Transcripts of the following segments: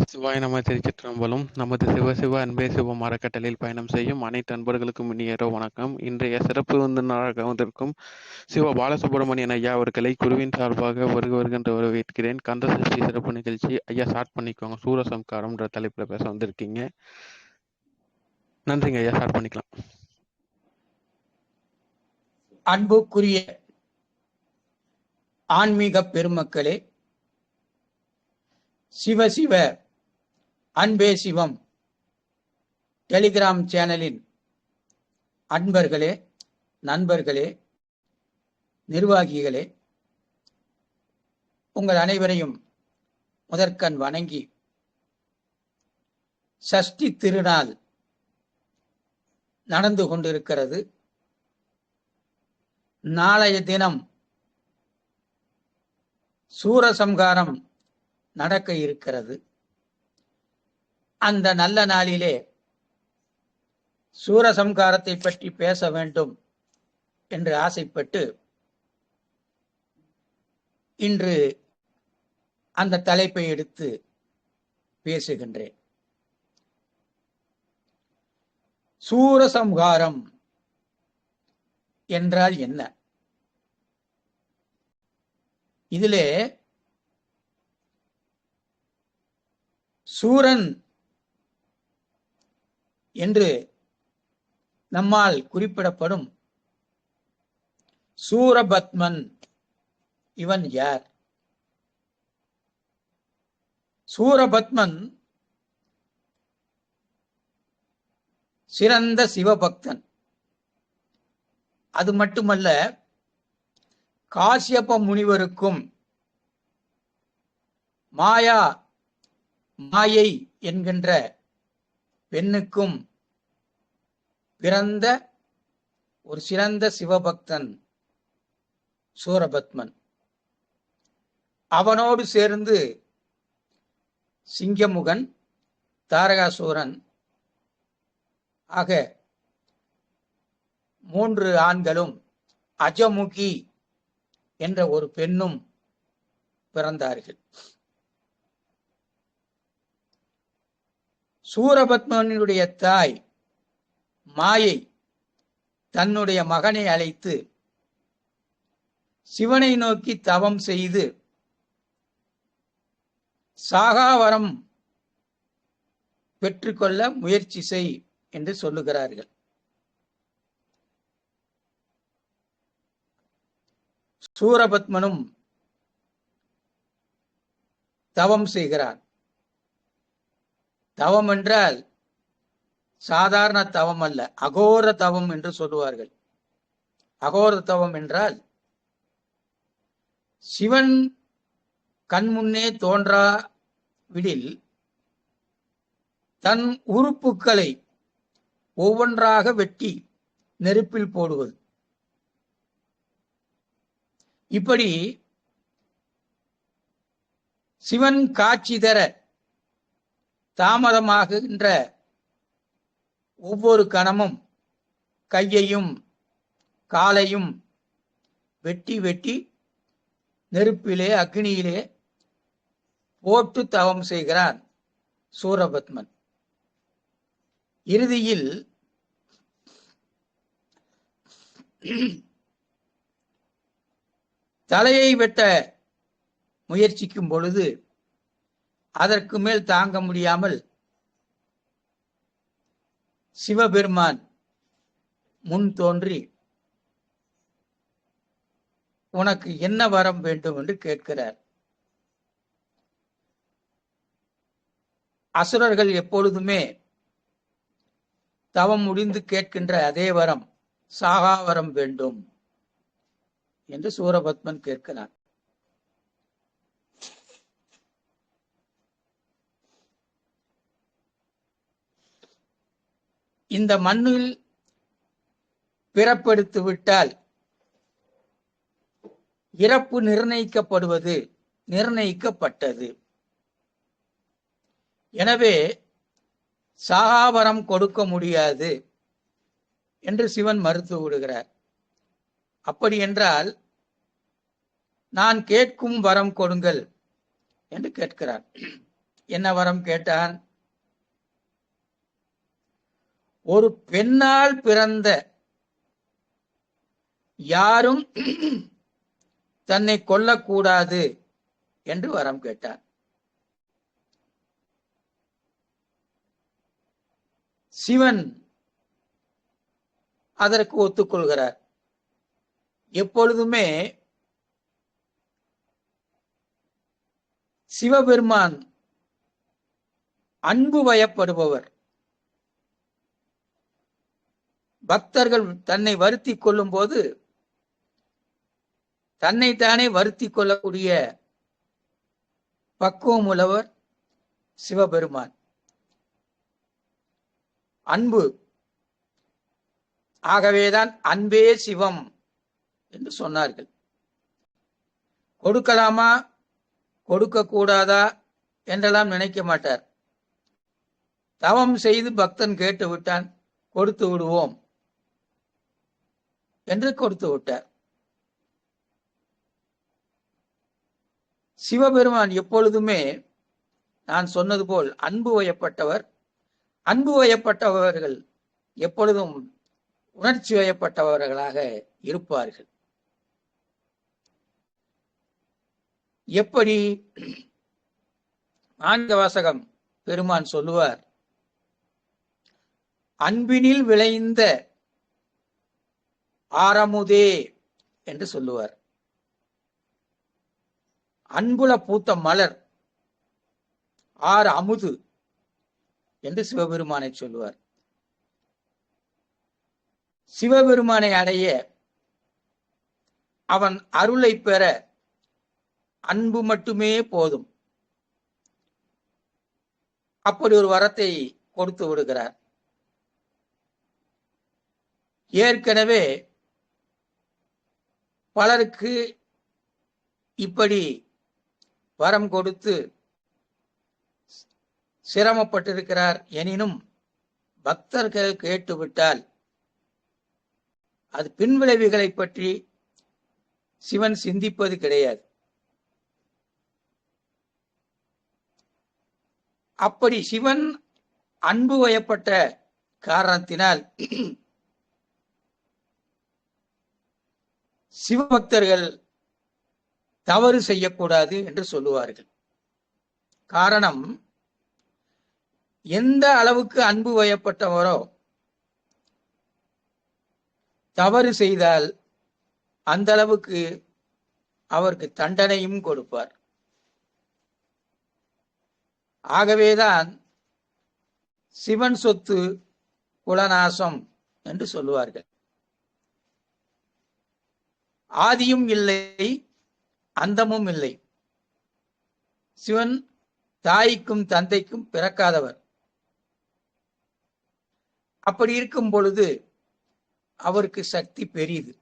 சிவாய நம திருச்சிற்றம்பலம். நமது சிவசிவ அன்பே சிவம் அறக்கட்டளையில் பயணம் செய்யும் அனைத்து அன்பர்களுக்கும் இனியரோ வணக்கம். இன்றைய சிறப்பு விருந்தினராக வந்திருக்கும் சிவ பாலசுப்ரமணியன் ஐயா அவர்களை குருவின் சார்பாக வருகின்ற வரவேற்கிறேன். கந்த சஷ்டி சிறப்பு நிகழ்ச்சி ஐயா ஸ்டார்ட் பண்ணிக்கோங்க. சூரசம்காரம்ன்ற தலைப்புல பேச வந்திருக்கீங்க. நன்றிங்க ஐயா, ஸ்டார்ட் பண்ணிக்கலாம். அன்புக்குரிய ஆன்மீக பெருமக்களே, சிவசிவ அன்பே சிவம் டெலிகிராம் சேனலின் அன்பர்களே, நண்பர்களே, நிர்வாகிகளே, உங்கள் அனைவரையும் முதற்கண் வணங்கி, சஷ்டி திருநாள் நடந்து கொண்டிருக்கிறது. நாளைய தினம் சூரசம்காரம் நடக்க இருக்கிறது. அந்த நல்ல நாளிலே சூரசம்காரத்தை பற்றி பேச வேண்டும் என்று ஆசைப்பட்டு இன்று அந்த தலைப்பை எடுத்து பேசுகின்றேன். சூரசம்காரம் என்றால் என்ன? இதிலே சூரன் என்று நம்மால் குறிப்பிடப்படும் சூரபத்மன் இவன் யார்? சூரபத்மன் சிறந்த சிவபக்தன். அது மட்டுமல்ல, காசியப்ப முனிவருக்கும் மாயை என்கின்ற பெண்ணுக்கும் பிறந்த ஒரு சிறந்த சிவபக்தன் சூரபத்மன். அவனோடு சேர்ந்து சிங்கமுகன், தாரகாசூரன் ஆக 3 ஆண்களும் அஜமுகி என்ற ஒரு பெண்ணும் பிறந்தார்கள். சூரபத்மனுடைய தாய் மாயை தன்னுடைய மகனை அழைத்து சிவனை நோக்கி தவம் செய்து சாகாவரம் பெற்றுக்கொள்ள முயற்சி செய் என்று சொல்லுகிறார்கள். சூரபத்மனும் தவம் செய்கிறான். தவம் என்றால் சாதாரண தவம் அல்ல, அகோர தவம் என்று சொல்லுவார்கள். அகோர தவம் என்றால் சிவன் கண்முன்னே தோன்றாவிடில் தன் உறுப்புக்களை ஒவ்வொன்றாக வெட்டி நெருப்பில் போடுவது. இப்படி சிவன் காட்சி தர தாமதமாகின்ற ஒவ்வொரு கணமும் கையையும் காலையும் வெட்டி வெட்டி நெருப்பிலே அக்னியிலே போட்டு தவம் செய்கிறான் சூரபத்மன். இறுதியில் தலையை வெட்ட முயற்சிக்கும் பொழுது அதற்கு மேல் தாங்க முடியாமல் சிவபெருமான் முன் தோன்றி உனக்கு என்ன வரம் வேண்டும் என்று கேட்கிறார். அசுரர்கள் எப்பொழுதுமே தவம் முடிந்து கேட்கின்ற அதே வரம், சாகாவரம் வேண்டும் என்று சூரபத்மன் கேட்கிறான். இந்த மண்ணில் பிறப்பெடுத்து விட்டால் இறப்பு நிர்ணயிக்கப்பட்டது. எனவே சாகாவரம் கொடுக்க முடியாது என்று சிவன் மறுத்து விடுகிறார். அப்படி என்றால் நான் கேட்கும் வரம் கொடுங்கள் என்று கேட்கிறார். என்ன வரம் கேட்டான்? ஒரு பெண்ணால் பிறந்த யாரும் தன்னை கொல்லக்கூடாது என்று வரம் கேட்டான். சிவன் அதற்கு ஒத்துக்கொள்கிறார். எப்பொழுதுமே சிவபெருமான் அன்பு வயப்படுபவர். பக்தர்கள் தன்னை வருத்தி கொள்ளும் போது தன்னைத்தானே வருத்தி கொள்ளக்கூடிய பக்குவம் உள்ளவர் சிவபெருமான். அன்பு. ஆகவேதான் அன்பே சிவம் என்று சொன்னார்கள். கொடுக்கலாமா கொடுக்க கூடாதா என்றெல்லாம் நினைக்க மாட்டார். தவம் செய்து பக்தன் கேட்டு விட்டான், கொடுத்து விடுவோம் என்று கொடுத்து விட்டார். சிவபெருமான் எப்பொழுதுமே நான் சொன்னது போல் அன்பு வயப்பட்டவர். அன்பு வயப்பட்டவர்கள் எப்பொழுதும் உணர்ச்சி வயப்பட்டவர்களாக இருப்பார்கள். எப்படி? மாணிக்கவாசகம் பெருமான் சொல்லுவார், அன்பினில் விளைந்த ஆரமுதே என்று சொல்லுவார். அன்புல பூத்த மலர் ஆறு அமுது என்று சிவபெருமானை சொல்லுவார். சிவபெருமானை அடைய, அவன் அருளை பெற அன்பு மட்டுமே போதும். அப்படி ஒரு வரத்தை கொடுத்து விடுகிறார். ஏற்கனவே பலருக்கு இப்படி வரம் கொடுத்து சிரமப்பட்டிருக்கிறார். எனினும் பக்தர்கள் கேட்டுவிட்டால் அது பின்விளைவுகளை பற்றி சிவன் சிந்திப்பது கிடையாது. அப்படி சிவன் அன்பு வயப்பட்ட காரணத்தினால் சிவபக்தர்கள் தவறு செய்யக்கூடாது என்று சொல்லுவார்கள். காரணம், எந்த அளவுக்கு அன்பு வயப்பட்டவரோ தவறு செய்தால் அந்த அளவுக்கு அவருக்கு தண்டனையும் கொடுப்பார். ஆகவேதான் சிவன் சொத்து குலநாசம் என்று சொல்லுவார்கள். ஆதியும் இல்லை, அந்தமும் இல்லை. சிவன் தாய்க்கும் தந்தைக்கும் பிறக்காதவர். அப்படி இருக்கும் பொழுது அவருக்கு சக்தி பெரியது.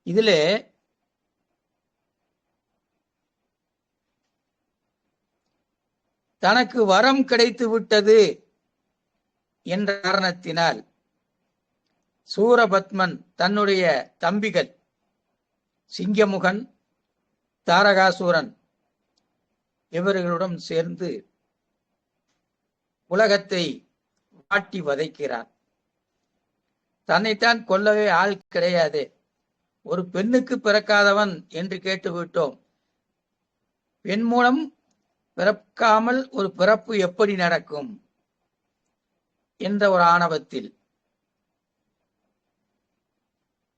இதிலே தனக்கு வரம் கிடைத்து விட்டது என்ற காரணத்தினால் சூரபத்மன் தன்னுடைய தம்பிகள் சிங்கமுகன், தாரகாசூரன் இவர்களுடன் சேர்ந்து உலகத்தை வாட்டி வதைக்கிறான். தன்னைத்தான் கொல்லவே ஆள் கிடையாது, ஒரு பெண்ணுக்கு பிறக்காதவன் என்று கேட்டுவிட்டோம், பெண் மூலம் பிறக்காமல் ஒரு பிறப்பு எப்படி நடக்கும் என்ற ஒரு ஆணவத்தில்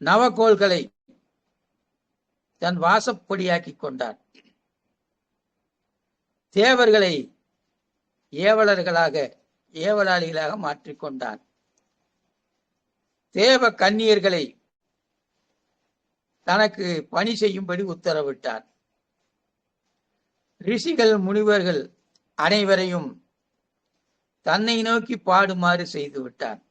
நவகோள்களை தன் வாசப்படியாக்கி கொண்டான். தேவர்களை ஏவலர்களாக, ஏவலாளிகளாக மாற்றிக்கொண்டான். தேவ கன்னியர்களை தனக்கு பணி செய்யும்படி உத்தரவிட்டான். ரிஷிகள், முனிவர்கள் அனைவரையும் தன்னை நோக்கி பாடுமாறு செய்து விட்டான்.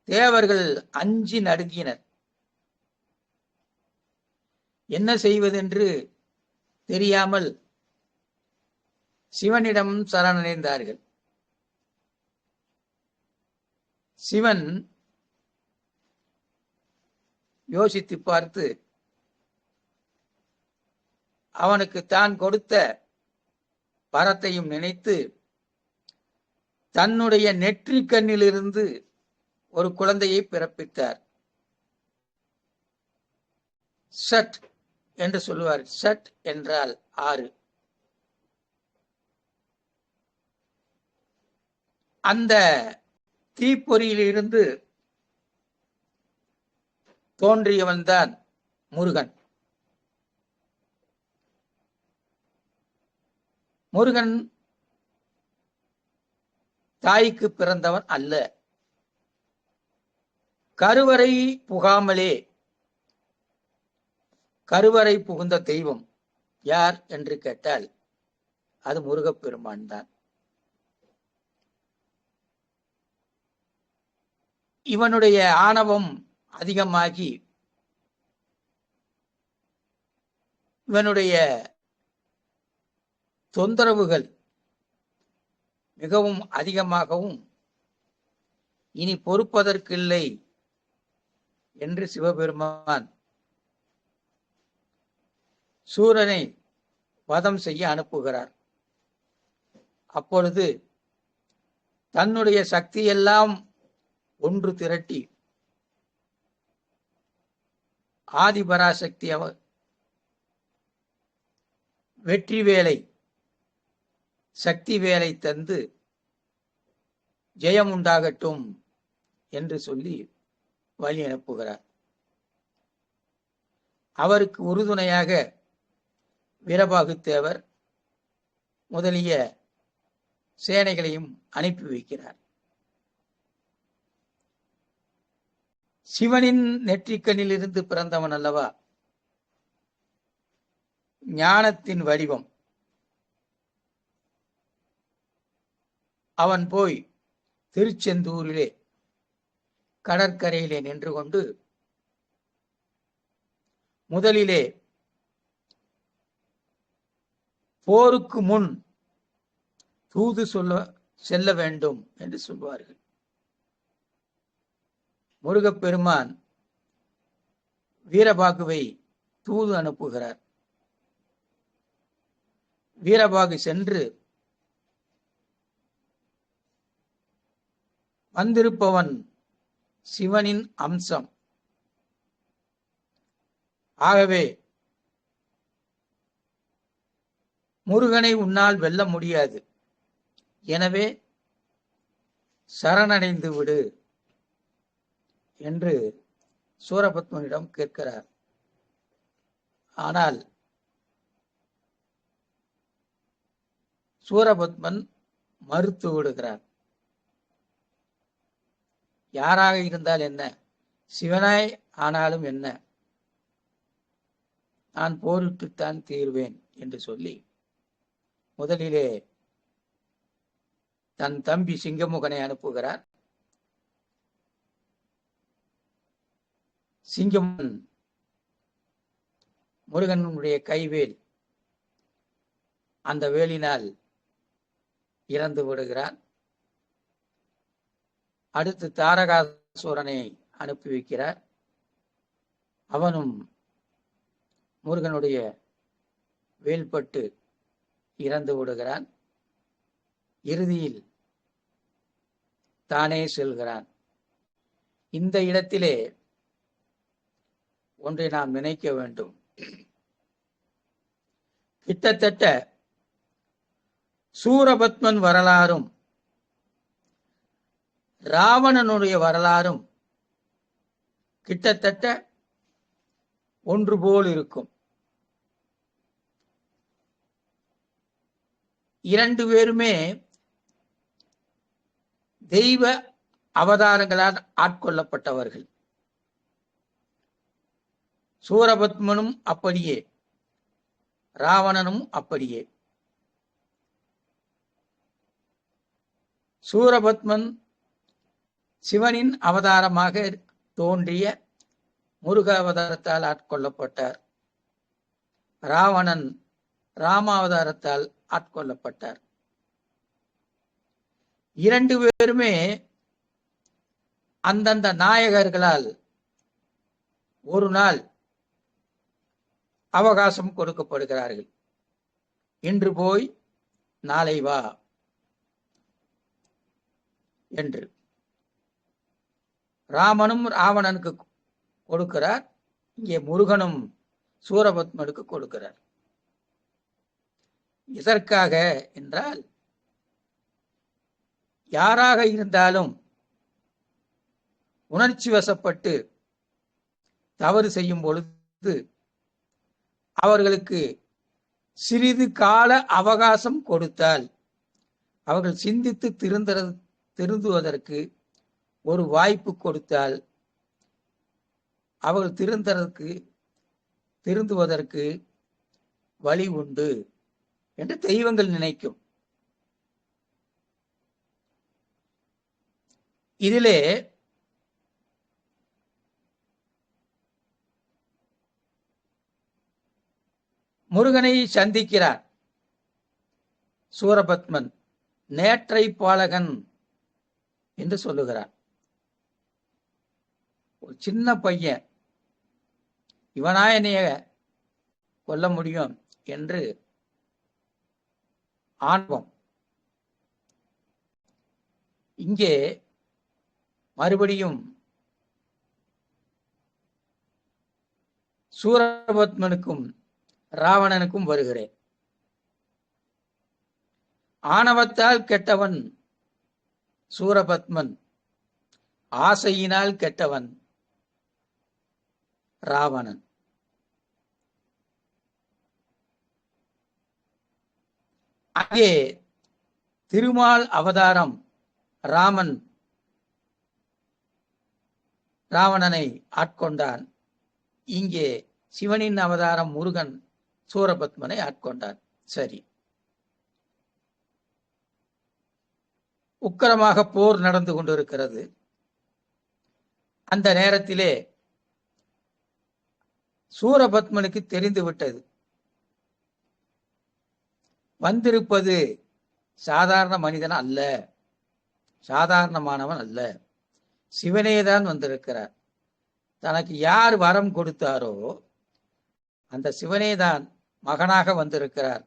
தேவர்கள் அஞ்சி நடுங்கினர். என்ன செய்வதென்று தெரியாமல் சிவனிடம் சரணடைந்தார்கள். சிவன் யோசித்து பார்த்து அவனுக்கு தான் கொடுத்த வரத்தையும் நினைத்து தன்னுடைய நெற்றிக் கண்ணிலிருந்து ஒரு குழந்தையை பிறப்பித்தார். சட் என்று சொல்லுவார். சட் என்றால் 6. அந்த தீப்பொறியிலிருந்து தோன்றியவன்தான் முருகன். முருகன் தாய்க்கு பிறந்தவன் அல்ல. கருவறை புகாமலே கருவறை புகுந்த தெய்வம் யார் என்று கேட்டால் அது முருகப்பெருமான் தான். இவனுடைய ஆணவம் அதிகமாகி இவனுடைய தொந்தரவுகள் மிகவும் அதிகமாகவும் இனி பொறுப்பதற்கில்லை என்று சிவபெருமான் சூரனை வதம் செய்ய அனுப்புகிறார். அப்பொழுது தன்னுடைய சக்தியெல்லாம் ஒன்று திரட்டி ஆதிபராசக்தி வெற்றி வேலை சக்தி வேலை தந்து ஜெயம் உண்டாகட்டும் என்று சொல்லி வழி அனுப்புகிறார். அவருக்கு உறுதுணையாக வீரபாகுத்தேவர் முதலிய சேனைகளையும் அனுப்பி வைக்கிறார். சிவனின் நெற்றிக்கண்ணில் இருந்து பிறந்தவன் அல்லவா, ஞானத்தின் வடிவம். அவன் போய் திருச்செந்தூரிலே கடற்கரையிலே நின்று கொண்டு முதலிலே போருக்கு முன் தூது செல்ல வேண்டும் என்று சொல்வார்கள். முருகப்பெருமான் வீரபாகுவை தூது அனுப்புகிறார். வீரபாகு சென்று வந்திருப்பவன் சிவனின் அம்சம். ஆகவே முருகனை உன்னால் வெல்ல முடியாது, எனவே சரணடைந்து விடு என்று சூரபத்மனிடம் கேட்கிறார். ஆனால் சூரபத்மன் மறுத்து விடுகிறார். யாராக இருந்தால் என்ன, சிவனாய் ஆனாலும் என்ன, நான் போரிட்டுத்தான் தீர்வேன் என்று சொல்லி முதலிலே தன் தம்பி சிங்கமுகனை அனுப்புகிறார். சிங்கமுகன் முருகனுடைய கைவேல் அந்த வேலினால் இறந்து விடுகிறான். அடுத்து தாரகாசூரனை அனுப்பி வைக்கிறார். அவனும் முருகனுடைய வேல்பட்டு இறந்து விடுகிறான். இறுதியில் தானே செல்கிறான். இந்த இடத்திலே ஒன்றை நாம் நினைக்க வேண்டும். கிட்டத்தட்ட சூரபத்மன் வரலாறும் ராவணனுடைய வரலாறும் கிட்டத்தட்ட ஒன்று போல் இருக்கும். இரண்டு பேருமே தெய்வ அவதாரங்களால் ஆட்கொள்ளப்பட்டவர்கள். சூரபத்மனும் அப்படியே, ராவணனும் அப்படியே. சூரபத்மன் சிவனின் அவதாரமாக தோன்றிய முருக அவதாரத்தால் ஆட்கொள்ளப்பட்டார். ராவணன் ராமாவதாரத்தால் ஆட்கொள்ளப்பட்டார். இரண்டு பேருமே அந்தந்த நாயகர்களால் ஒரு நாள் அவகாசம் கொடுக்கப்படுகிறார்கள். இன்று போய் நாளை வா என்று ராமனும் ராவணனுக்கு கொடுக்கிறார். இங்கே முருகனும் சூரபத்மனுக்கு கொடுக்கிறார். எதற்காக என்றால், யாராக இருந்தாலும் உணர்ச்சி வசப்பட்டு தவறு செய்யும் பொழுது அவர்களுக்கு சிறிது கால அவகாசம் கொடுத்தால் அவர்கள் சிந்தித்து திருந்துவதற்கு ஒரு வாய்ப்பு கொடுத்தால் அவர்கள் திருந்துவதற்கு வழி உண்டு என்று தெய்வங்கள் நினைக்கும். இதிலே முருகனை சந்திக்கிறார் சூரபத்மன். நேற்றை பாலகன் என்று சொல்லுகிறார். ஒரு சின்ன பையன், இவனா என்னைய கொல்ல முடியும் என்று ஆணவம். இங்கே மறுபடியும் சூரபத்மனுக்கும் ராவணனுக்கும் வருகிறேன். ஆணவத்தால் கெட்டவன் சூரபத்மன், ஆசையினால் கெட்டவன் ராவணன். அங்கே திருமால் அவதாரம் ராமன் ராவணனை ஆட்கொண்டான். இங்கே சிவனின் அவதாரம் முருகன் சூரபத்மனை ஆட்கொண்டான். சரி, உக்கிரமாக போர் நடந்து கொண்டிருக்கிறது. அந்த நேரத்திலே சூரபத்மனுக்கு தெரிந்துவிட்டது, வந்திருப்பது சாதாரண மனிதன் அல்ல, சாதாரணமானவன் அல்ல, சிவனேதான் வந்திருக்கிறார். தனக்கு யார் வரம் கொடுத்தாரோ அந்த சிவனேதான் மகனாக வந்திருக்கிறார்.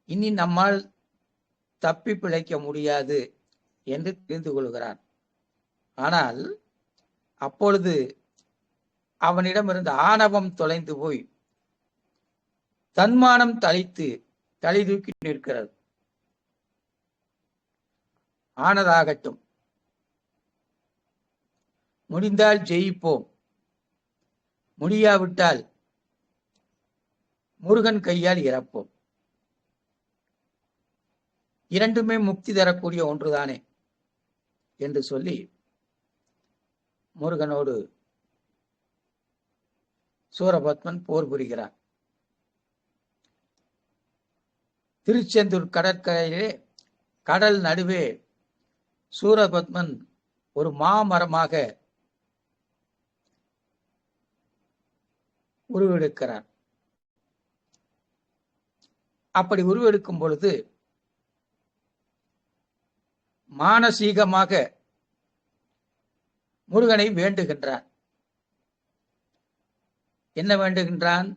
இனி நம்மால் தப்பி பிழைக்க முடியாது என்று தெரிந்து கொள்கிறான். ஆனால் அப்பொழுது அவனிடம் இருந்த ஆணவம் தொலைந்து போய் தன்மானம் தலை தூக்கி நிற்கிறது. ஆனதாகட்டும், முடிந்தால் ஜெயிப்போம், முடியாவிட்டால் முருகன் கையால் இறப்போம். இரண்டுமே முக்தி தரக்கூடிய ஒன்றுதானே என்று சொல்லி முருகனோடு சூரபத்மன் போர் புரிகிறான். திருச்செந்தூர் கடற்கரையிலே கடல் நடுவே சூரபத்மன் ஒரு மாமரமாக உருவெடுக்கிறான். அப்படி உருவெடுக்கும் பொழுது மானசீகமாக முருகனை வேண்டுகின்றான். என்ன வேண்டுகின்றான்?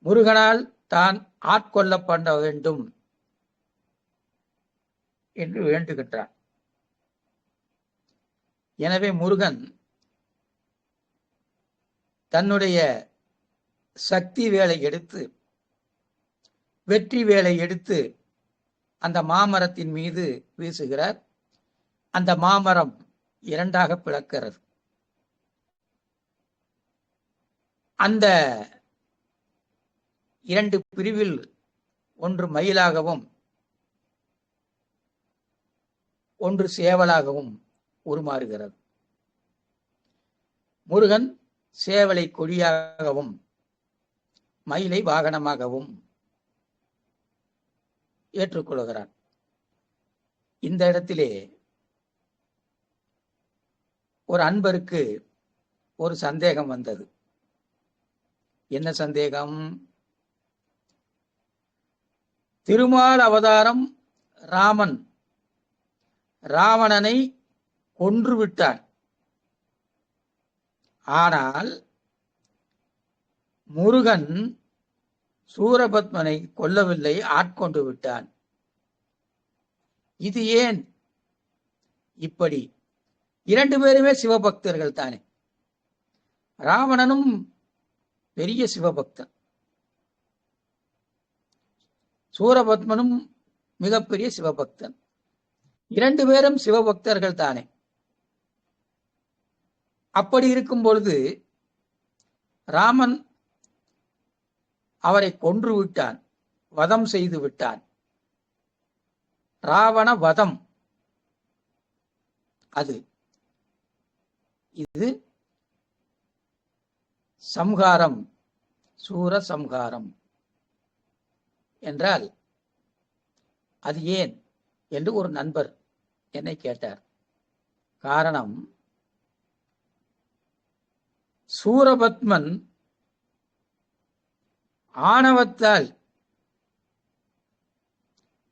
முருகனால் தான் ஆட்கொள்ளப்பட வேண்டும் என்று வேண்டுகின்றான். எனவே முருகன் தன்னுடைய சக்தி வேலை எடுத்து, வெற்றி வேலை எடுத்து அந்த மாமரத்தின் மீது வீசுகிறார். அந்த மாமரம் இரண்டாக பிளக்கிறது. அந்த இரண்டு பிரிவில் ஒன்று மயிலாகவும் ஒன்று சேவலாகவும் உருமாறுகிறது. முருகன் சேவலை கொடியாகவும் மயிலை வாகனமாகவும் ஏற்றுக்கொள்கிறான். இந்த இடத்திலே ஒரு அன்பருக்கு ஒரு சந்தேகம் வந்தது. என்ன சந்தேகம்? திருமால் அவதாரம் ராமன் ராவணனை கொன்று விட்டான். ஆனால் முருகன் சூரபத்மனை கொல்லவில்லை, ஆட்கொண்டு விட்டான். இது ஏன் இப்படி? இரண்டு பேருமே சிவபக்தர்கள் தானே. ராவணனும் பெரிய சிவபக்தன், சூரபத்மனும் மிகப்பெரிய சிவபக்தன். இரண்டு பேரும் சிவபக்தர்கள் தானே. அப்படி இருக்கும் பொழுது ராமன் அவரை கொன்று விட்டான், வதம் செய்து விட்டான். ராவண வதம் அது. இது சம்ஹாரம், சூர சம்ஹாரம் என்றால் அது ஏன் என்று ஒரு நண்பர் என்னை கேட்டார். காரணம், சூரபத்மன் ஆணவத்தால்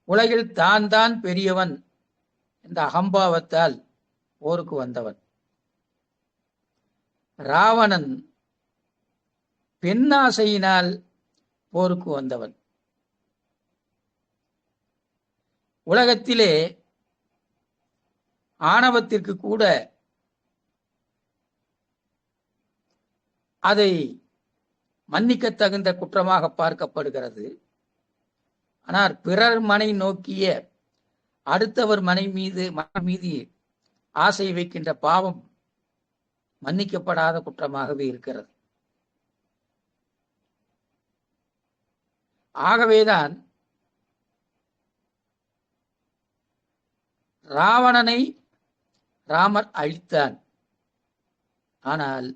உலகில் தான் தான் பெரியவன் என்ற அகம்பாவத்தால் போருக்கு வந்தவன். ராவணன் பெண்ணாசையினால் போருக்கு வந்தவன். உலகத்திலே ஆணவத்திற்கு கூட அதை மன்னிக்க தகுந்த குற்றமாக பார்க்கப்படுகிறது. ஆனால் பிறர் மனை நோக்கிய அடுத்தவர் மனை மீது ஆசை வைக்கின்ற பாவம் மன்னிக்கப்படாத குற்றமாகவே இருக்கிறது. ஆகவேதான் ராவணனை ராமர் அழித்தான். ஆனால்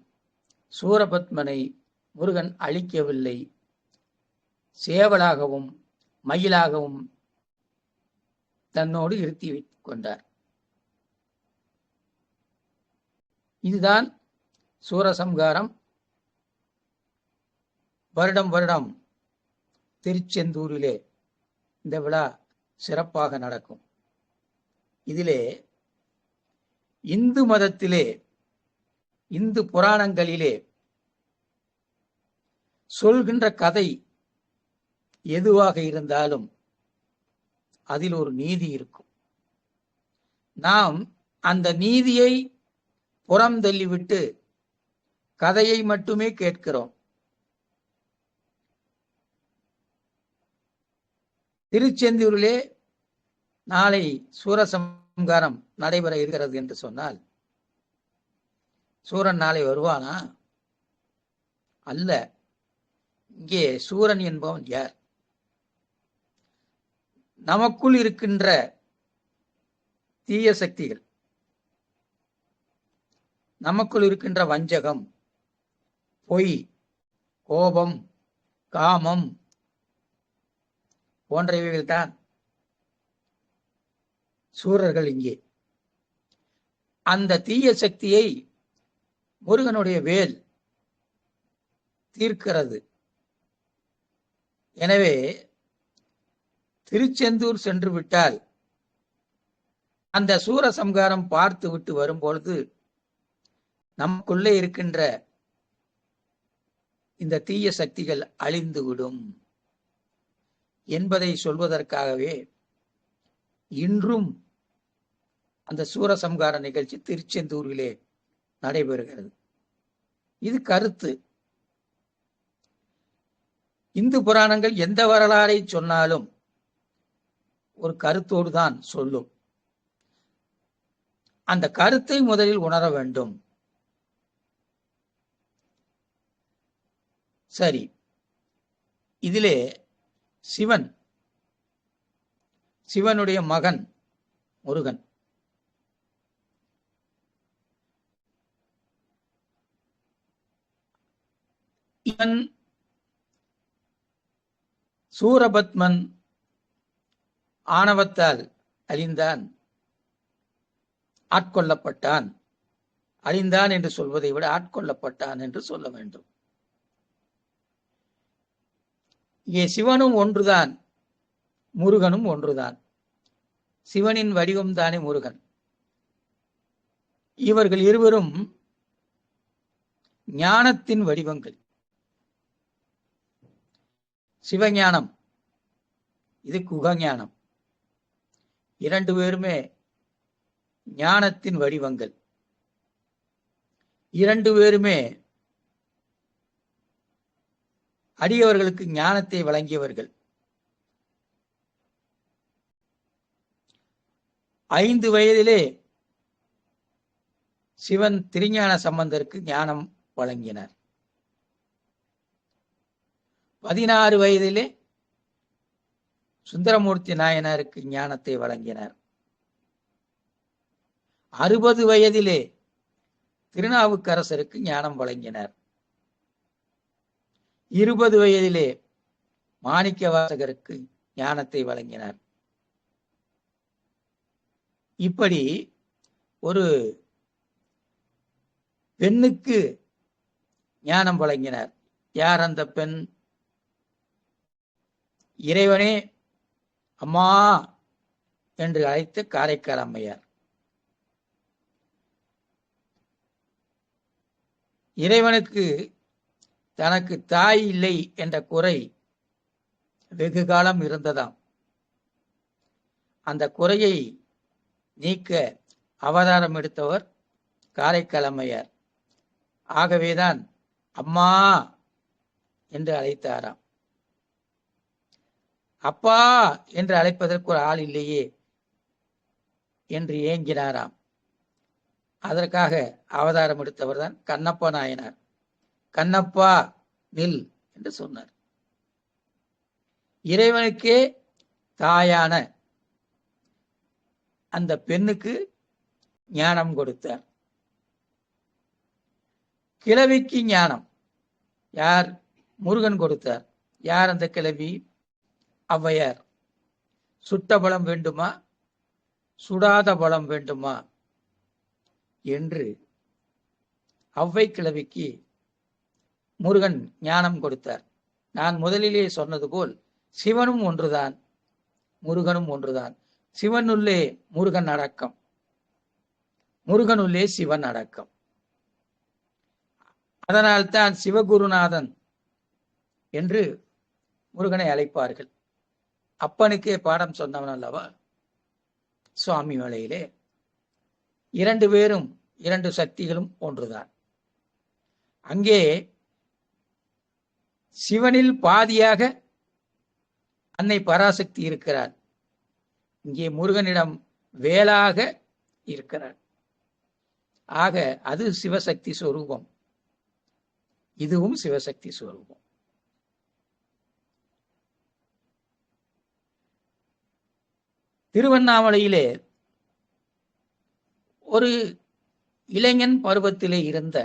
சூரபத்மனை முருகன் அழிக்கவில்லை. சேவலாகவும் மயிலாகவும் தன்னோடு இருத்தி வைத்துக் கொண்டார். இதுதான் சூரசம்ஹாரம். வருடம் வருடம் திருச்செந்தூரிலே இந்த விழா சிறப்பாக நடக்கும். இதிலே இந்து மதத்திலே, இந்து புராணங்களிலே சொல்கின்ற கதை எதுவாக இருந்தாலும் அதில் ஒரு நீதி இருக்கும். நாம் அந்த நீதியை புறம் தள்ளிவிட்டு கதையை மட்டுமே கேட்கிறோம். திருச்செந்தூரிலே நாளை சூரசம்ஹாரம் நடைபெற இருக்கிறது என்று சொன்னால், சூரன் நாளை வருவானா? அல்ல. இங்கே சூரன் என்பவன் யார்? நமக்குள் இருக்கின்ற தீய சக்திகள், நமக்குள் இருக்கின்ற வஞ்சகம், பொய், கோபம், காமம் போன்றவைகள் தான் சூரர்கள். இங்கே அந்த தீய சக்தியை முருகனுடைய வேல் தீர்க்கிறது. எனவே திருச்செந்தூர் சென்று விட்டால் அந்த சூரசம்ஹாரம் பார்த்து விட்டு வரும்பொழுது நமக்குள்ளே இருக்கின்ற இந்த தீய சக்திகள் அழிந்துவிடும் என்பதை சொல்வதற்காகவே இன்றும் அந்த சூரசம்ஹார நிகழ்ச்சி திருச்செந்தூரிலே நடைபெறுகிறது. இது கருத்து. இந்து புராணங்கள் எந்த வரலாறை சொன்னாலும் ஒரு கருத்தோடு தான் சொல்லும். அந்த கருத்தை முதலில் உணர வேண்டும். சரி, இதிலே சிவனுடைய மகன் முருகன். இவன் சூரபத்மன் ஆணவத்தால் அழிந்தான், ஆட்கொள்ளப்பட்டான். அழிந்தான் என்று சொல்வதை விட ஆட்கொள்ளப்பட்டான் என்று சொல்ல வேண்டும். இங்கே சிவனும் ஒன்றுதான், முருகனும் ஒன்றுதான். சிவனின் வடிவம் தானே முருகன். இவர்கள் இருவரும் ஞானத்தின் வடிவங்கள். சிவஞானம், இது குகஞானம். இரண்டு பேருமே ஞானத்தின் வடிவங்கள். இரண்டு பேருமே அடியவர்களுக்கு ஞானத்தை வழங்கியவர்கள். 5 வயதிலே சிவன் திருஞான சம்பந்தருக்கு ஞானம் வழங்கினார். 16 வயதிலே சுந்தரமூர்த்தி நாயனாருக்கு ஞானத்தை வழங்கினார். 60 வயதிலே திருநாவுக்கரசருக்கு ஞானம் வழங்கினார். 20 வயதிலே மாணிக்கவாசகருக்கு ஞானத்தை வழங்கினார். இப்படி ஒரு பெண்ணுக்கு ஞானம் வழங்கினார். யார் அந்த பெண்? இறைவனே அம்மா என்று அழைத்த காரைக்கால் அம்மையார். இறைவனுக்கு தனக்கு தாய் இல்லை என்ற குறை வெகு காலம் இருந்ததாம். அந்த குறையை நீக்க அவதாரம் எடுத்தவர் காரைக்கால் அம்மையார். ஆகவேதான் அம்மா என்று அழைத்தாராம். அப்பா என்று அழைப்பதற்கு ஒரு ஆள் இல்லையே என்று ஏங்கினாராம். அதற்காக அவதாரம் எடுத்தவர் தான் கண்ணப்பா நாயனார். கண்ணப்பா நில் என்று சொன்னார். இறைவனுக்கே தாயான அந்த பெண்ணுக்கு ஞானம் கொடுத்தார். கிழவிக்கு ஞானம் யார்? முருகன் கொடுத்தார். யார் அந்த கிழவி? ஔவையார். சுட்ட பலம் வேண்டுமா, சுடாத பலம் வேண்டுமா என்று ஔவை கிழவிக்கு முருகன் ஞானம் கொடுத்தார். நான் முதலிலே சொன்னது போல் சிவனும் ஒன்றுதான், முருகனும் ஒன்றுதான். சிவனுள்ளே முருகன் அடக்கம், முருகனுள்ளே சிவன் அடக்கம். அதனால்தான் சிவகுருநாதன் என்று முருகனை அழைப்பார்கள். அப்பனுக்கே பாடம் சொன்னவன் அல்லவா சுவாமி மலையிலே. 2 பேரும் 2 சக்திகளும் ஒன்றுதான். அங்கே சிவனில் பாதியாக அன்னை பராசக்தி இருக்கிறார். இங்கே முருகனிடம் வேளாக இருக்கிறார். ஆக அது சிவசக்தி ஸ்வரூபம், இதுவும் சிவசக்தி ஸ்வரூபம். திருவண்ணாமலையிலே ஒரு இளைஞன் பருவத்திலே இருந்த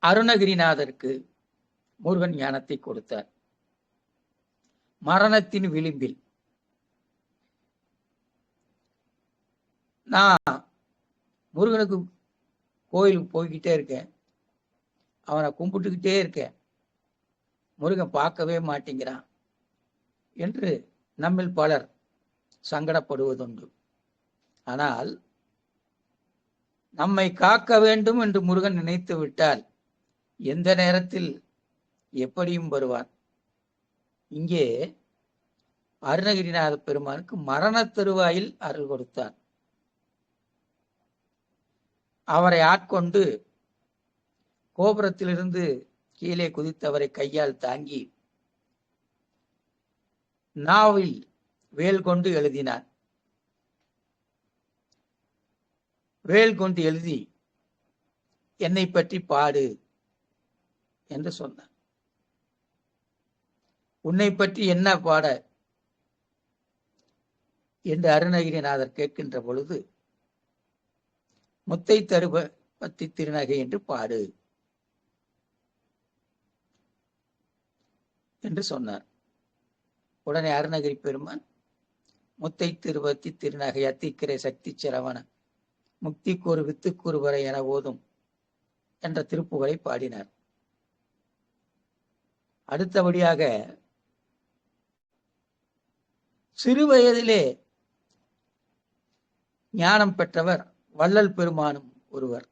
அருணகிரிநாதருக்கு முருகன் ஞானத்தை கொடுத்தார். மரணத்தின் விளிம்பில். நான் முருகனுக்கு கோயிலுக்கு போய்கிட்டே இருக்கேன், அவனை கும்பிட்டுக்கிட்டே இருக்கேன், முருகன் பார்க்கவே மாட்டேங்கிறான் என்று நம்மில் பலர் சங்கடப்படுவதுண்டு. ஆனால் நம்மை காக்க வேண்டும் என்று முருகன் நினைத்து விட்டால் எந்த நேரத்தில் எப்படியும் வருவான். இங்கே அருணகிரிநாத பெருமானுக்கு மரண தருவாயில் அருள் கொடுத்தார். அவரை ஆட்கொண்டு கோபுரத்திலிருந்து கீழே குதித்தவரை கையால் தாங்கி நாவில் வேல் கொண்டு எழுதினார். வேல் கொண்டு எழுதி என்னை பற்றி பாடு என்று சொன்னார். உன்னை பற்றி என்ன பாட என்று அருணகிரிநாதர் கேட்கின்ற பொழுது முத்தை தருவ பத்தி திருநகை என்று பாடு என்று சொன்னார். உடனே அருணகிரி பெருமான் முத்தை திருவத்தி திருநகை அத்திக்கிரை சக்தி சிரவண முக்திக்கு ஒரு வித்துக்கூறு வரை என ஓதும் என்ற திருப்புகழை பாடினார். அடுத்தபடியாக சிறு வயதிலே ஞானம் பெற்றவர் வள்ளல் பெருமானும் ஒருவர்.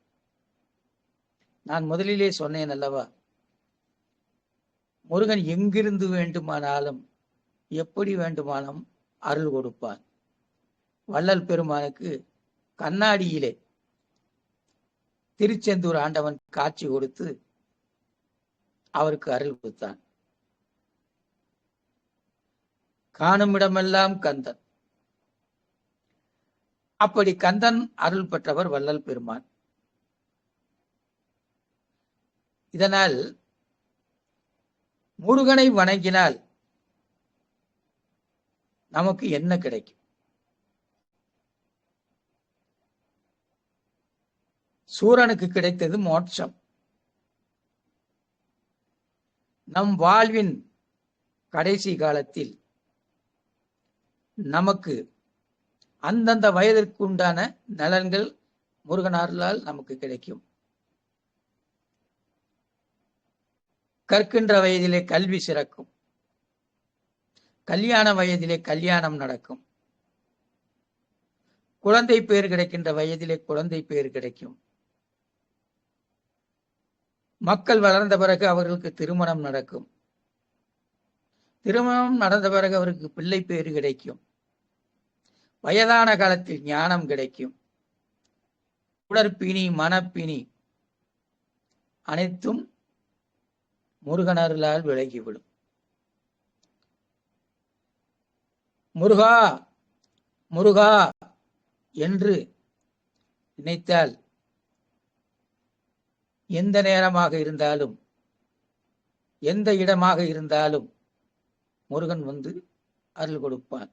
நான் முதலிலே சொன்னேன் அல்லவா, முருகன் எங்கிருந்து வேண்டுமானாலும் எப்படி வேண்டுமானாலும் அருள் கொடுப்பான். வள்ளல் பெருமானுக்கு கண்ணாடியிலே திருச்செந்தூர் ஆண்டவன் காட்சி கொடுத்து அவருக்கு அருள் கொடுத்தான். காணுமிடமெல்லாம் கந்தன். அப்படி கந்தன் அருள் பெற்றவர் வள்ளல் பெருமான். இதனால் முருகனை வணங்கினால் நமக்கு என்ன கிடைக்கும்? சூரனுக்கு கிடைத்தது மோட்சம். நம் வாழ்வின் கடைசி காலத்தில் நமக்கு அந்தந்த வயதிற்கு உண்டான நலன்கள் முருகனாரால் நமக்கு கிடைக்கும். கற்கின்ற வயதிலே கல்வி சிறக்கும். கல்யாண வயதிலே கல்யாணம் நடக்கும். குழந்தை பேர் கிடைக்கின்ற வயதிலே குழந்தை பேர் கிடைக்கும். மக்கள் வளர்ந்த பிறகு அவர்களுக்கு திருமணம் நடக்கும். திருமணம் நடந்த பிறகு அவருக்கு பிள்ளை பேறு கிடைக்கும். வயதான காலத்தில் ஞானம் கிடைக்கும். உடற்பிணி, மனப்பிணி அனைத்தும் முருகனருளால் விலகிவிடும். முருகா முருகா என்று நினைத்தால் எந்த நேரமாக இருந்தாலும் எந்த இடமாக இருந்தாலும் முருகன் வந்து அருள் கொடுப்பான்.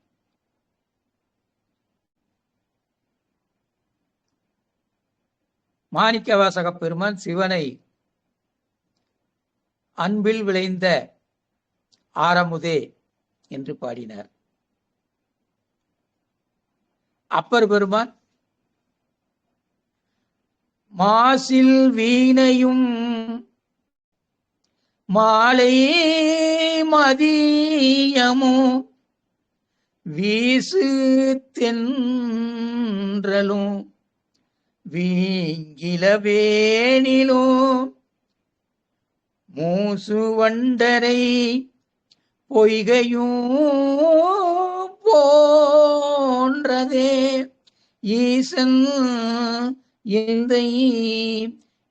மாணிக்கவாசக பெருமான் சிவனை அன்பில் விளைந்த ஆரமுதே என்று பாடினார். அப்பர் பெருமான் மாசில் வீணையும் மாலை மதியமும் வீசு தென்றலும் வீங்கிலவேனிலும் மூசு வண்டரை பொய்கையும் போன்றதே ஈசன் இந்த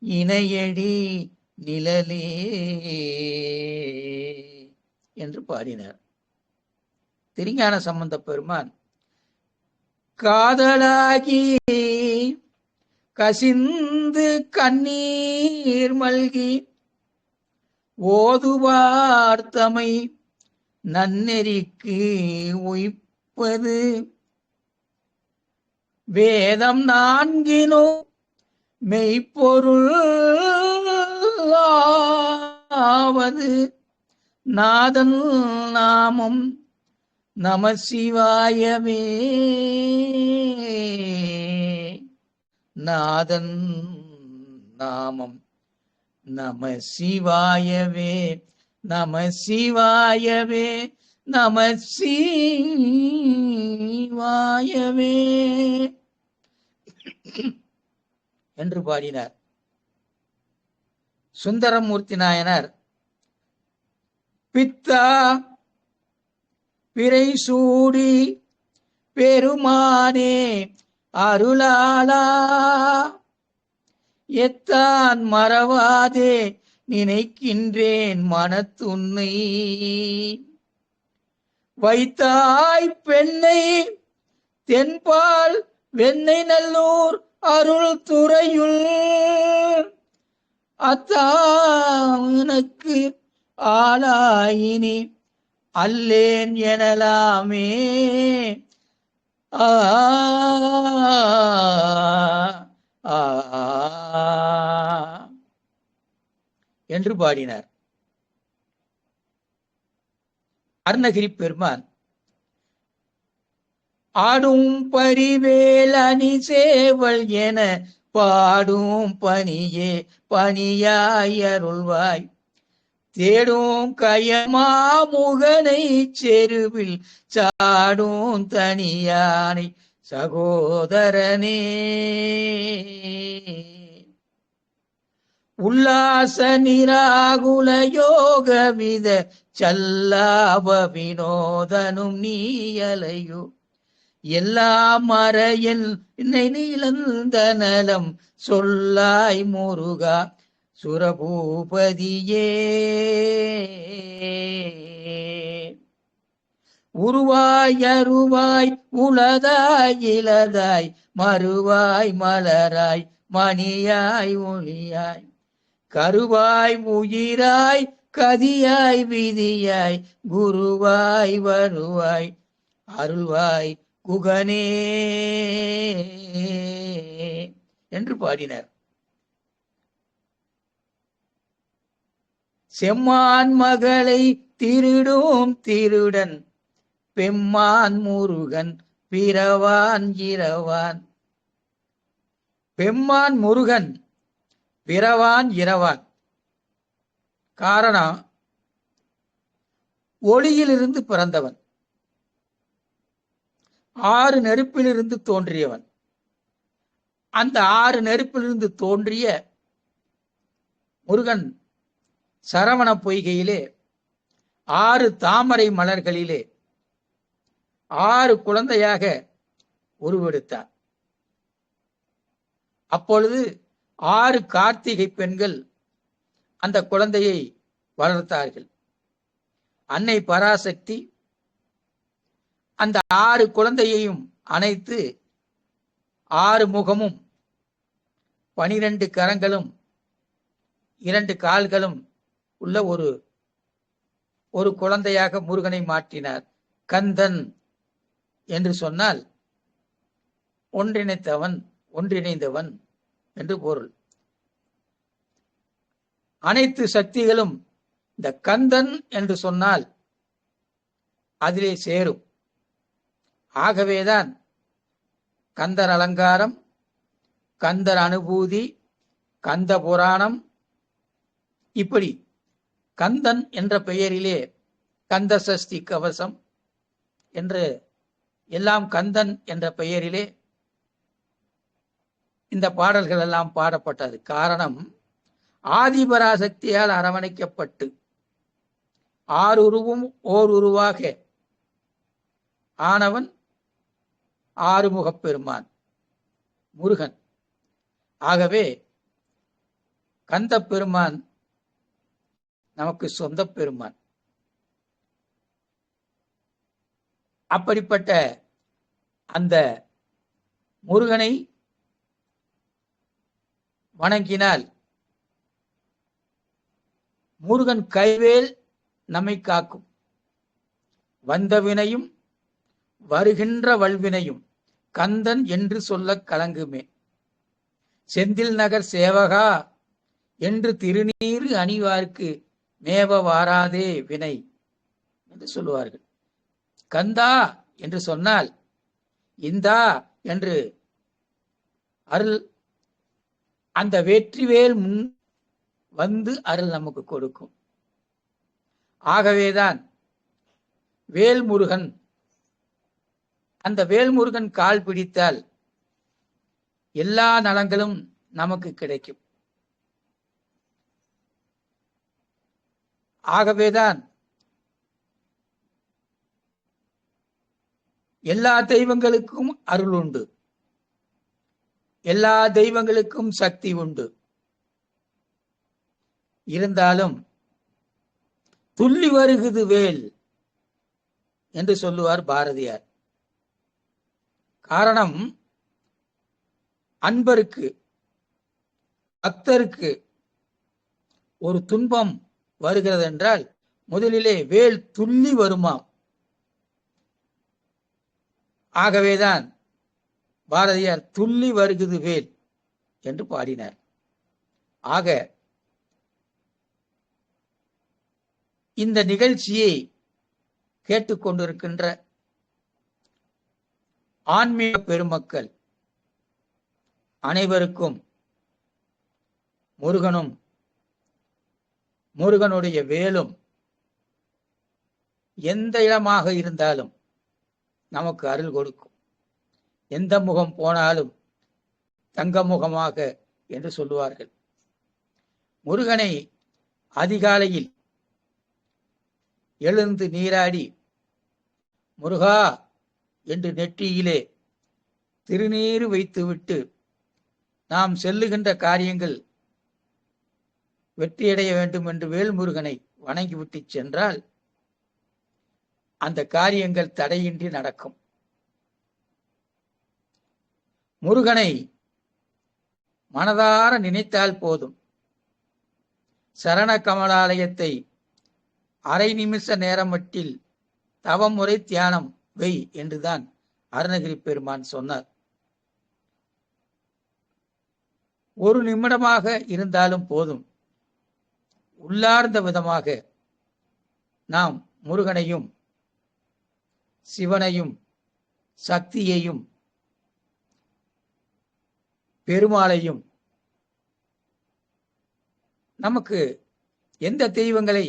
இணையடி நிழலே என்று பாடினார். திருஞான சம்பந்த பெருமான் காதலாகி கசிந்து கண்ணீர் மல்கி ஓதுவார்த்தமை நன்னெறிக்கு உய்ப்பது வேதம் நான்கினோ மெய்ப்பொருள் ஆவது நாதன் நாமம் நம சிவாயவே. நாதன் நாமம் நம சிவாயவே, நம சிவாயவே, நம சிவாயவே என்று பாடினார். சுந்தரமூர்த்தி நாயனார் பித்தா பிறை சூடி பெருமானே அருளாளா எத்தான் மறவாதே நினைக்கின்றேன் மனத்துன்னை வைத்தாய் பெண்ணை தென்பால் வெண்ணை நல்லூர் அருள் துறையுள் அத்தானுக்கு ஆளாயினி அல்லேன் எனலாமே. என்று பாடினார். அருணகிரி பெருமான் ஆடும் பரிவேல் அணி சேவல் என பாடும் பணியே பணியாய் அருள்வாய் தேடும் கயமாமுகனை செருவில் சாடும் தனியானை சகோதரனே உல்லாச நிராகுல யோகவித சல்லாப வினோதனும் நீயலையோ எல்லா மறையில் நிலந்த நலம் சொல்லாய் முருகா சுரபூபதியே. உருவாய் அருவாய் உளதாய் இளதாய் மறுவாய் மலராய் மணியாய் ஒளியாய் கருவாய் உயிராய் கதியாய் விதியாய் குருவாய் வருவாய் அருள்வாய் குகனே என்று பாடினார். செம்மான் மகளை திருடும் திருடன் பெம்மான் முருகன் பிறவான் இரவான். பெம்மான் முருகன் பிறவான் இரவான். காரணம், ஒளியிலிருந்து பிறந்தவன், 6 நெருப்பிலிருந்து தோன்றியவன். அந்த 6 நெருப்பிலிருந்து தோன்றிய முருகன் சரவண பொய்கையிலே 6 தாமரை மலர்களிலே 6 குழந்தையாக உருவெடுத்தார். அப்பொழுது 6 கார்த்திகை பெண்கள் அந்த குழந்தையை வளர்த்தார்கள். அன்னை பராசக்தி அந்த 6 குழந்தையையும் அணைத்து 6 முகமும் 12 கரங்களும் 2 கால்களும் உள்ள ஒரு குழந்தையாக முருகனை மாற்றினார். கந்தன் என்று சொன்னால் ஒன்றிணைந்தவன் என்று பொருள். அனைத்து சக்திகளும் இந்த கந்தன் என்று சொன்னால் அதிலே சேரும். ஆகவேதான் கந்தர் அலங்காரம், கந்தர் அனுபூதி, கந்த புராணம், இப்படி கந்தன் என்ற பெயரிலே கந்த சஷ்டி கவசம் என்று எல்லாம் கந்தன் என்ற பெயரிலே இந்த பாடல்கள் எல்லாம் பாடப்பட்டது. காரணம், ஆதிபராசக்தியால் அரவணைக்கப்பட்டு 6 உருவும் ஓர் உருவாக ஆனவன் ஆறுமுகப் பெருமான் முருகன். ஆகவே கந்த பெருமான் நமக்கு சொந்த பெருமான். அப்படிப்பட்ட அந்த முருகனை வணங்கினால் முருகன் கைவேல் நம்மை காக்கும். வந்த வினையும் வருகின்ற வல்வினையும் கந்தன் என்று சொல்ல கலங்குமே. செந்தில் நகர் சேவகா என்று திருநீறு அணிவார்க்கு மேவ வாராதே வினை என்று சொல்லுவார்கள். கந்தா என்று சொன்னால் இந்தா என்று அருள், அந்த வெற்றிவேல் முன் வந்து அருள் நமக்கு கொடுக்கும். ஆகவேதான் வேல்முருகன், அந்த வேல்முருகன் கால் பிடித்தால் எல்லா நலங்களும் நமக்கு கிடைக்கும். ஆகவேதான் எல்லா தெய்வங்களுக்கும் அருள் உண்டு, எல்லா தெய்வங்களுக்கும் சக்தி உண்டு. இருந்தாலும் துள்ளி வருகுது வேல் என்று சொல்லுவார் பாரதியார். காரணம், அன்பருக்கு பக்தருக்கு ஒரு துன்பம் வருகிறது என்றால் முதலிலே வேல் துள்ளி வருமாம். ஆகவேதான் பாரதியார் துள்ளி வருகுது வேல் என்று பாடினார். ஆக இந்த நிகழ்ச்சியை கேட்டுக்கொண்டிருக்கின்ற ஆன்மீக பெருமக்கள் அனைவருக்கும் முருகனும் முருகனுடைய வேலும் எந்த இடமாக இருந்தாலும் நமக்கு அருள் கொடுக்கும். எந்த முகம் போனாலும் தங்க முகமாக என்று சொல்லுவார்கள். முருகனை அதிகாலையில் எழுந்து நீராடி முருகா என்று நெற்றியிலே திருநீறு வைத்துவிட்டு நாம் செல்லுகின்ற காரியங்கள் வெற்றியடைய வேண்டும் என்று வேல்முருகனை வணங்கிவிட்டு சென்றால் அந்த காரியங்கள் தடையின்றி நடக்கும். முருகனை மனதார நினைத்தால் போதும். சரண கமலாலயத்தை அரை நிமிஷ நேரம் மட்டில் தவமுறை தியானம் வை என்றுதான் அருணகிரி பெருமான் சொன்னார். ஒரு நிமிடமாக இருந்தாலும் போதும். உள்ளார்ந்த விதமாக நாம் முருகனையும் சிவனையும் சக்தியையும் பெருமாளையும் நமக்கு எந்த தெய்வங்களை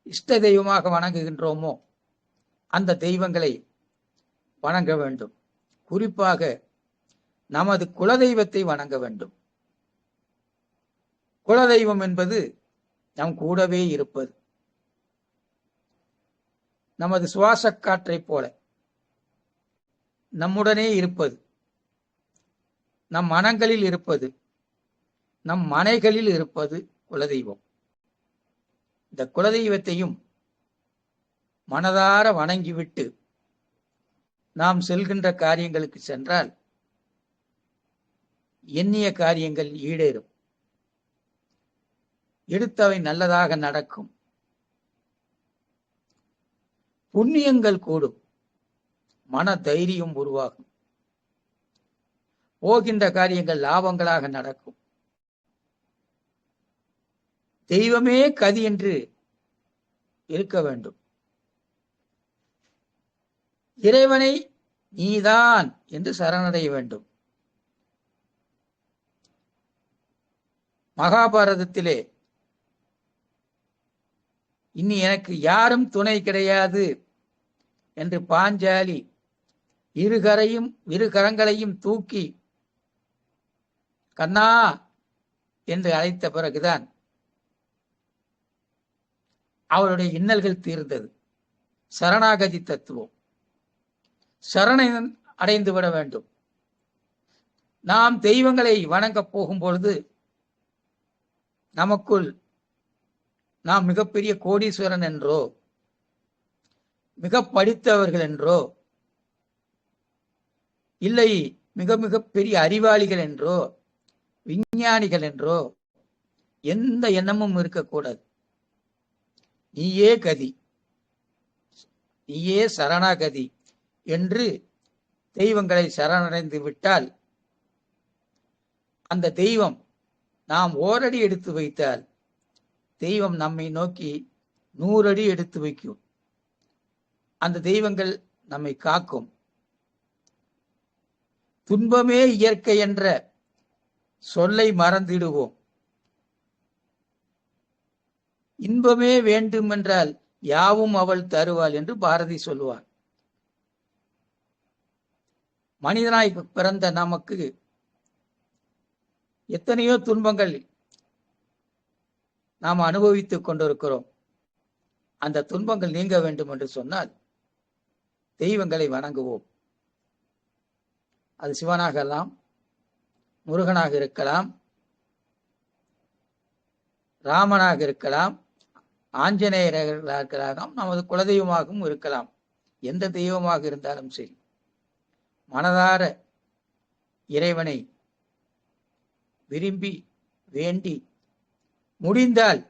இஷ்ட தெய்வமாக வணங்குகின்றோமோ அந்த தெய்வங்களை வணங்க வேண்டும். குறிப்பாக நமது குலதெய்வத்தை வணங்க வேண்டும். குலதெய்வம் என்பது நம் கூடவே இருப்பது. நமது சுவாச காற்றை போல நம்முடனே இருப்பது, நம் மனங்களில் இருப்பது, நம் மனைகளில் இருப்பது குலதெய்வம். இந்த குலதெய்வத்தையும் மனதார வணங்கிவிட்டு நாம் செல்கின்ற காரியங்களுக்கு சென்றால் எண்ணிய காரியங்கள் ஈடேறும். எடுத்தவை நல்லதாக நடக்கும். புண்ணியங்கள் கூடும். மன தைரியம் உருவாகும். போகின்ற காரியங்கள் லாபங்களாக நடக்கும். தெய்வமே கதி என்று இருக்க வேண்டும். இறைவனை நீதான் என்று சரணடைய வேண்டும். மகாபாரதத்திலே இனி எனக்கு யாரும் துணை கிடையாது என்று பாஞ்சாலி இரு கரங்களையும் தூக்கி கண்ணா என்று அழைத்த பிறகுதான் அவருடைய இன்னல்கள் தீர்ந்தது. சரணாகதி தத்துவம். சரணை அடைந்து விட வேண்டும். நாம் தெய்வங்களை வணங்கப் போகும் பொழுது நமக்குள் நாம் மிகப்பெரிய கோடீஸ்வரன் என்றோ மிக படித்தவர்கள் என்றோ இல்லை மிக மிக பெரிய அறிவாளிகள் என்றோ விஞ்ஞானிகள் என்றோ எந்த எண்ணமும் இருக்கக்கூடாது. நீயே கதி, நீயே சரணாகதி என்று தெய்வங்களை சரணடைந்து விட்டால் அந்த தெய்வம் நாம் ஓரடி எடுத்து வைத்தால் தெய்வம் நம்மை நோக்கி 100 அடி எடுத்து வைக்கும். அந்த தெய்வங்கள் நம்மை காக்கும். துன்பமே இயற்கை என்ற சொல்லை மறந்திடுவோம். இன்பமே வேண்டும் என்றால் யாவும் அவள் தருவாள் என்று பாரதி சொல்லுவார். மனிதனாய் பிறந்த நமக்கு எத்தனையோ துன்பங்கள் நாம் அனுபவித்துக் கொண்டிருக்கிறோம். அந்த துன்பங்கள் நீங்க வேண்டும் என்று சொன்னால் தெய்வங்களை வணங்குவோம். அது சிவனாக இருக்கலாம், முருகனாக இருக்கலாம், ராமனாக இருக்கலாம், ஆஞ்சநேயராக இருக்கலாம், நமது குலதெய்வமாகவும் இருக்கலாம். எந்த தெய்வமாக இருந்தாலும் சரி மனதார இறைவனை விரும்பி வேண்டி முடிந்தால்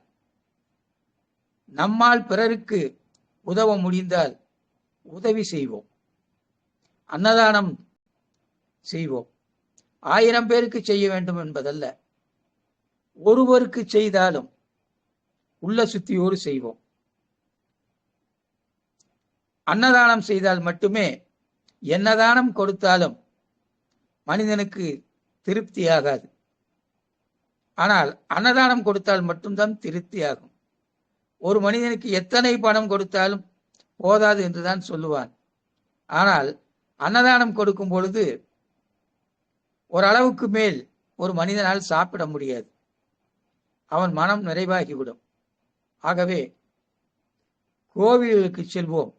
நம்மால் பிறருக்கு உதவ முடிந்தால் உதவி செய்வோம். அன்னதானம் செய்வோம். 1000 பேருக்கு செய்ய வேண்டும் என்பதல்ல, ஒருவருக்கு செய்தாலும் உள்ள சுத்தியோடு செய்வோம். அன்னதானம் செய்தால் மட்டுமே என்னதானம் கொடுத்தாலும் மனிதனுக்கு திருப்தியாகாது. ஆனால் அன்னதானம் கொடுத்தால் மட்டும்தான் திருப்தியாகும். ஒரு மனிதனுக்கு எத்தனை பணம் கொடுத்தாலும் போதாது என்றுதான் சொல்லுவான். ஆனால் அன்னதானம் கொடுக்கும் பொழுது ஓரளவுக்கு மேல் ஒரு மனிதனால் சாப்பிட முடியாது. அவன் மனம் நிறைவாகிவிடும். ஆகவே கோவிலுக்கு செல்வோம்,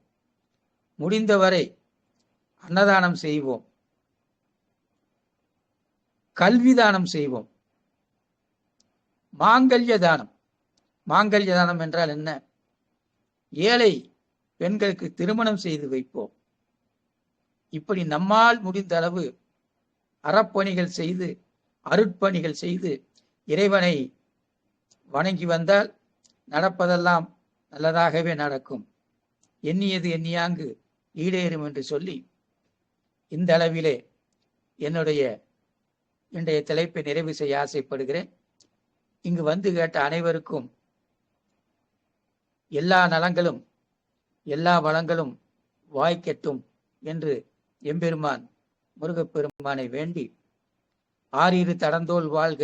முடிந்தவரை அன்னதானம் செய்வோம், கல்வி தானம் செய்வோம், மாங்கல்ய தானம். மாங்கல்ய தானம் என்றால் என்ன? ஏழை பெண்களுக்கு திருமணம் செய்து வைப்போம். இப்படி நம்மால் முடிந்த அளவு அறப்பணிகள் செய்து, அருட்பணிகள் செய்து இறைவனை வணங்கி வந்தால் நடப்பதெல்லாம் நல்லதாகவே நடக்கும். எண்ணியது எண்ணியாங்கு ஈடேறும் என்று சொல்லி இந்த அளவிலே என்னுடைய இன்றைய தலைப்பை நிறைவு செய்ய ஆசைப்படுகிறேன். இங்கு வந்து கேட்ட அனைவருக்கும் எல்லா நலங்களும் எல்லா வளங்களும் வாய்க்கட்டும் என்று எம்பெருமான் முருகப்பெருமானை வேண்டி, ஆறிரு தடந்தோள் வாழ்க,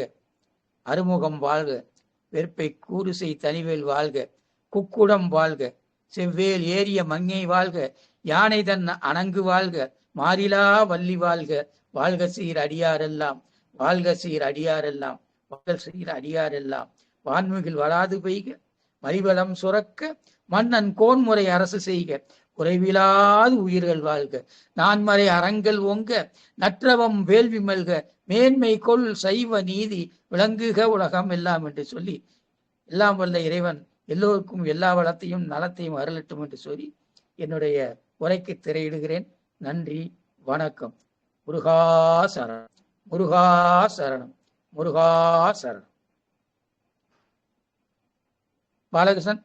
அறுமுகம் வாழ்க, வெற்பை கூறுசை தனிவேல் வாழ்க, குக்குடம் வாழ்க, செவ்வேல் ஏறிய மங்கை வாழ்க, யானை தன் அணங்கு வாழ்க, மாறிலா வள்ளி வாழ்க, வாழ்க சீர் அடியாரெல்லாம், வாழ்க சீர் அடியாரெல்லாம், வாழ்க சீர் அடியாரெல்லாம், வான்மிகில் வளாது பெய்க, மறிவளம் சுரக்க, மன்னன் கோன்முறை அரசு செய்க, குறைவிலாது உயிர்கள் வாழ்க, நான்மறை அறங்கள் ஓங்க, நற்றவம் வேள்வி மல்க, மேன்மை கொள் சைவ நீதி விளங்குக உலகம் எல்லாம் என்று சொல்லி, எல்லாம் வல்ல இறைவன் எல்லோருக்கும் எல்லா வளத்தையும் நலத்தையும் அருளட்டும் என்று சொல்லி என்னுடைய உரைக்கு திரையிடுகிறேன். நன்றி, வணக்கம். முருகா சரணம், முருகா சரணம், முருகா சரணம். பாலகிருஷ்ணன்.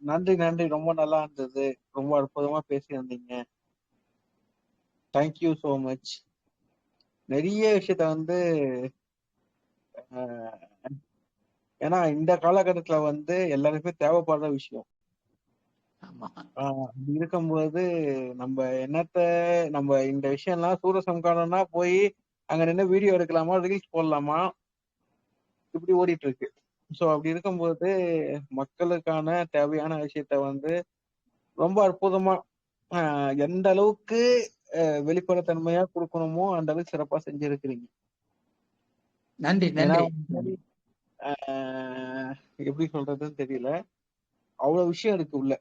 நன்றி நன்றி, ரொம்ப நல்லா இருந்தது, ரொம்ப அற்புதமா பேசியிருந்தீங்க. Thank you so much. நிறைய விஷயத்த ஏன்னா இந்த காலகட்டத்துல எல்லாருக்குமே தேவைப்படுற விஷயம். அப்படி இருக்கும்போது நம்ம இந்த விஷயம்லாம் சூரசம்காரம்னா போய் அங்க நின்று வீடியோ எடுக்கலாமா, ரீல்ஸ் போடலாமா, இப்படி ஓடிட்டு இருக்கு. ஸோ அப்படி இருக்கும்போது மக்களுக்கான தேவையான விஷயத்த ரொம்ப அற்புதமா எந்த அளவுக்கு வெளிப்படைத்தன்மையா கொடுக்கணுமோ அந்த அளவுக்கு சிறப்பா செஞ்சிருக்கிறீங்க. நன்றி. எப்படி சொல்றதுன்னு தெரியல, அவ்வளவு விஷயம் இருக்கு உள்ள.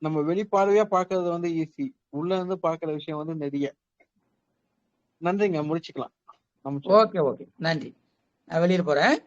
நம்ம வெளிப்பார்வையா பாக்குறது ஈஸி, உள்ள இருந்து பாக்குற விஷயம் நிறைய. நன்றிங்க, முடிச்சுக்கலாம். ஓகே, நன்றி. நான் வெளியில போறேன்.